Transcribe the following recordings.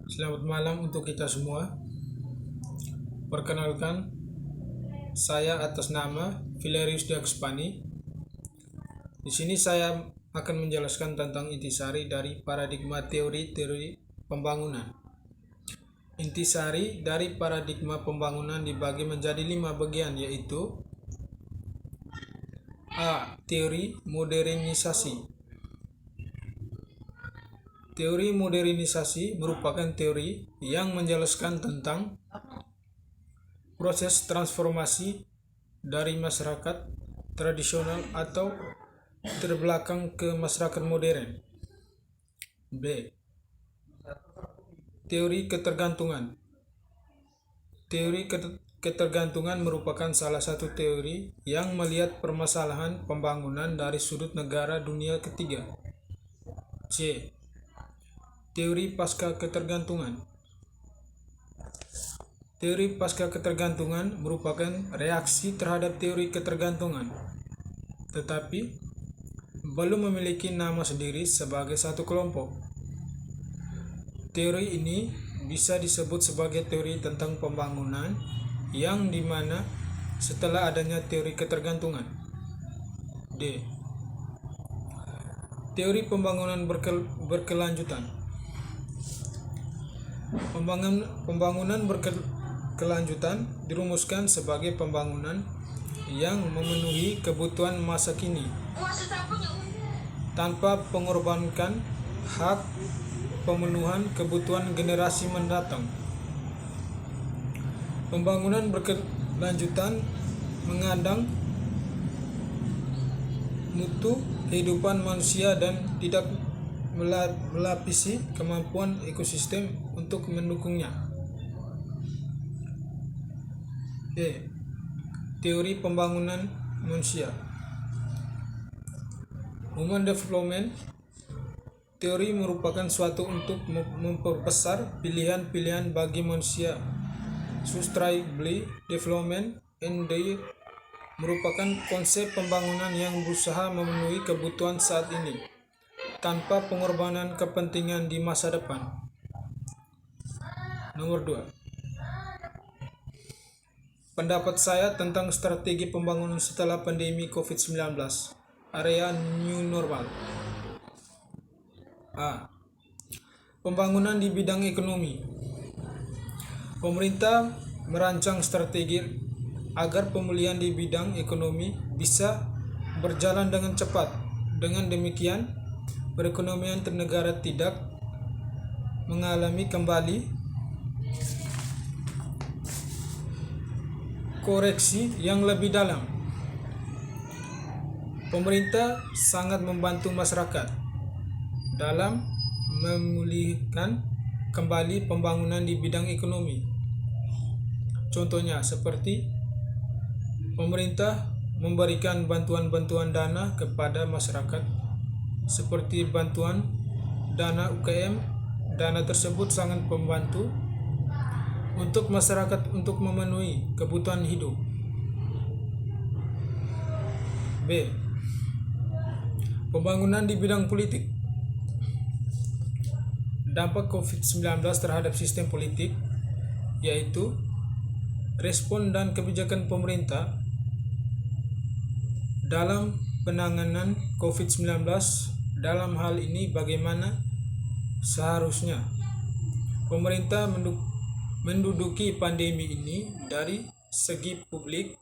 Selamat malam untuk kita semua. Perkenalkan, saya atas nama Valerius Diakspani. Di sini saya akan menjelaskan tentang intisari dari paradigma teori-teori pembangunan. Intisari dari paradigma pembangunan dibagi menjadi 5 bagian, yaitu A. Teori modernisasi. Teori modernisasi merupakan teori yang menjelaskan tentang proses transformasi dari masyarakat tradisional atau terbelakang ke masyarakat modern. B. Teori ketergantungan. Teori ketergantungan merupakan salah satu teori yang melihat permasalahan pembangunan dari sudut negara dunia ketiga. C. Teori pasca ketergantungan. Teori pasca ketergantungan merupakan reaksi terhadap teori ketergantungan, tetapi belum memiliki nama sendiri sebagai satu kelompok. Teori ini bisa disebut sebagai teori tentang pembangunan yang dimana setelah adanya teori ketergantungan. D. Teori pembangunan berkelanjutan. Pembangunan berkelanjutan dirumuskan sebagai pembangunan yang memenuhi kebutuhan masa kini tanpa mengorbankan hak pemenuhan kebutuhan generasi mendatang. Pembangunan berkelanjutan mengandang mutu kehidupan manusia dan tidak melapisi kemampuan ekosistem untuk mendukungnya. E. Teori pembangunan manusia. Human development teori merupakan suatu untuk memperbesar pilihan-pilihan bagi manusia. Sustainable development and merupakan konsep pembangunan yang berusaha memenuhi kebutuhan saat ini tanpa pengorbanan kepentingan di masa depan. Nomor 2. Pendapat saya tentang strategi pembangunan setelah pandemi COVID-19, area new normal. A. Pembangunan di bidang ekonomi. Pemerintah merancang strategi agar pemulihan di bidang ekonomi bisa berjalan dengan cepat. Dengan demikian, perekonomian negara tidak mengalami kembali koreksi yang lebih dalam. Pemerintah sangat membantu masyarakat dalam memulihkan kembali pembangunan di bidang ekonomi. Contohnya seperti pemerintah memberikan bantuan-bantuan dana kepada masyarakat seperti bantuan dana UKM. Dana tersebut sangat membantu untuk masyarakat untuk memenuhi kebutuhan hidup. B. Pembangunan di bidang politik. Dampak COVID-19 terhadap sistem politik, yaitu respon dan kebijakan pemerintah dalam penanganan COVID-19. Dalam hal ini bagaimana seharusnya pemerintah menduduki pandemi ini dari segi publik,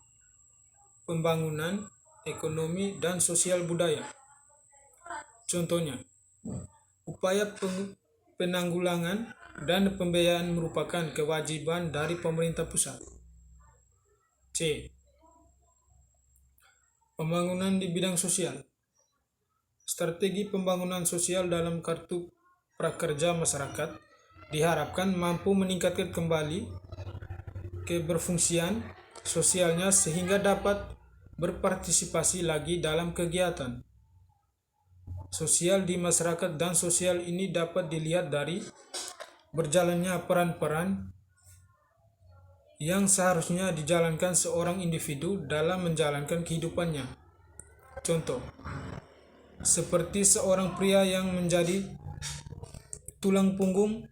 pembangunan, ekonomi, dan sosial budaya. Contohnya, upaya penanggulangan dan pembiayaan merupakan kewajiban dari pemerintah pusat. C. Pembangunan di bidang sosial. Strategi pembangunan sosial dalam kartu prakerja masyarakat diharapkan mampu meningkatkan kembali keberfungsian sosialnya sehingga dapat berpartisipasi lagi dalam kegiatan sosial di masyarakat, dan sosial ini dapat dilihat dari berjalannya peran-peran yang seharusnya dijalankan seorang individu dalam menjalankan kehidupannya. Contoh, seperti seorang pria yang menjadi tulang punggung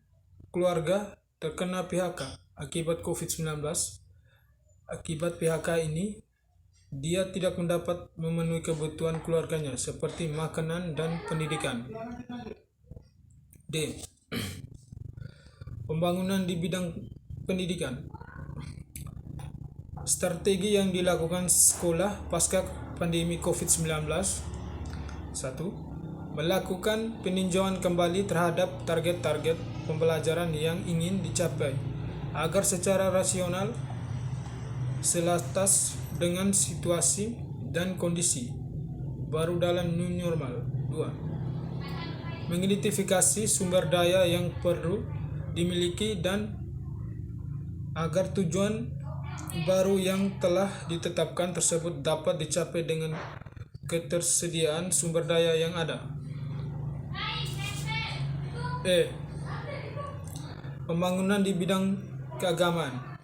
keluarga terkena PHK akibat COVID-19. Akibat PHK ini, dia tidak mendapat memenuhi kebutuhan keluarganya seperti makanan dan pendidikan. D. Pembangunan di bidang pendidikan. Strategi yang dilakukan sekolah pasca pandemi COVID-19. 1. Melakukan peninjauan kembali terhadap target-target pembelajaran yang ingin dicapai agar secara rasional selaras dengan situasi dan kondisi baru dalam new normal. 2. Mengidentifikasi sumber daya yang perlu dimiliki dan agar tujuan baru yang telah ditetapkan tersebut dapat dicapai dengan ketersediaan sumber daya yang ada. E. Pembangunan di bidang keagamaan.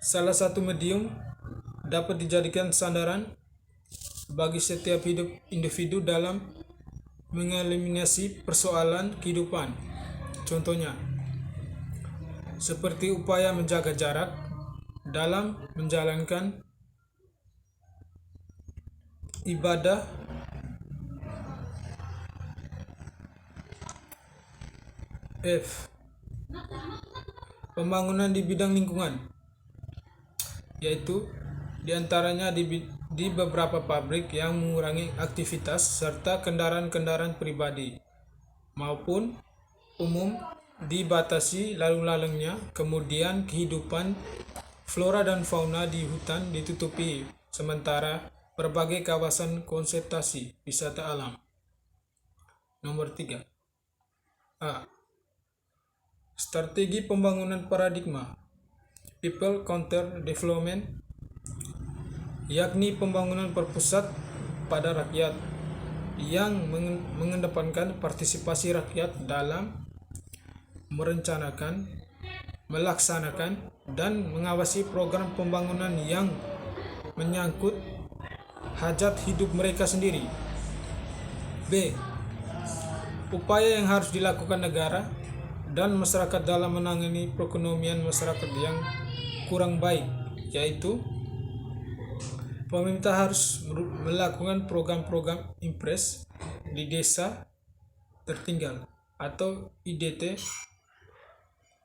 Salah satu medium dapat dijadikan sandaran bagi setiap hidup individu dalam mengeliminasi persoalan kehidupan. Contohnya, seperti upaya menjaga jarak dalam menjalankan ibadah, F. Pembangunan di bidang lingkungan, yaitu diantaranya di beberapa pabrik yang mengurangi aktivitas serta kendaraan-kendaraan pribadi maupun umum dibatasi lalu lalangnya, kemudian kehidupan flora dan fauna di hutan ditutupi, sementara berbagai kawasan konservasi wisata alam. Nomor 3. A. Strategi pembangunan paradigma People Counter Development, yakni pembangunan berpusat pada rakyat yang mengedepankan partisipasi rakyat dalam merencanakan, melaksanakan, dan mengawasi program pembangunan yang menyangkut hajat hidup mereka sendiri. B. Upaya yang harus dilakukan negara dan masyarakat dalam menangani perekonomian masyarakat yang kurang baik, yaitu pemerintah harus melakukan program-program impres di desa tertinggal atau IDT,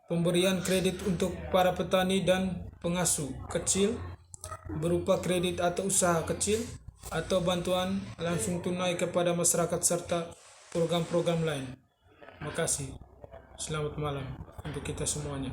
pemberian kredit untuk para petani dan pengasuh kecil berupa kredit atau usaha kecil atau bantuan langsung tunai kepada masyarakat serta program-program lain. Terima kasih. Selamat malam untuk kita semuanya.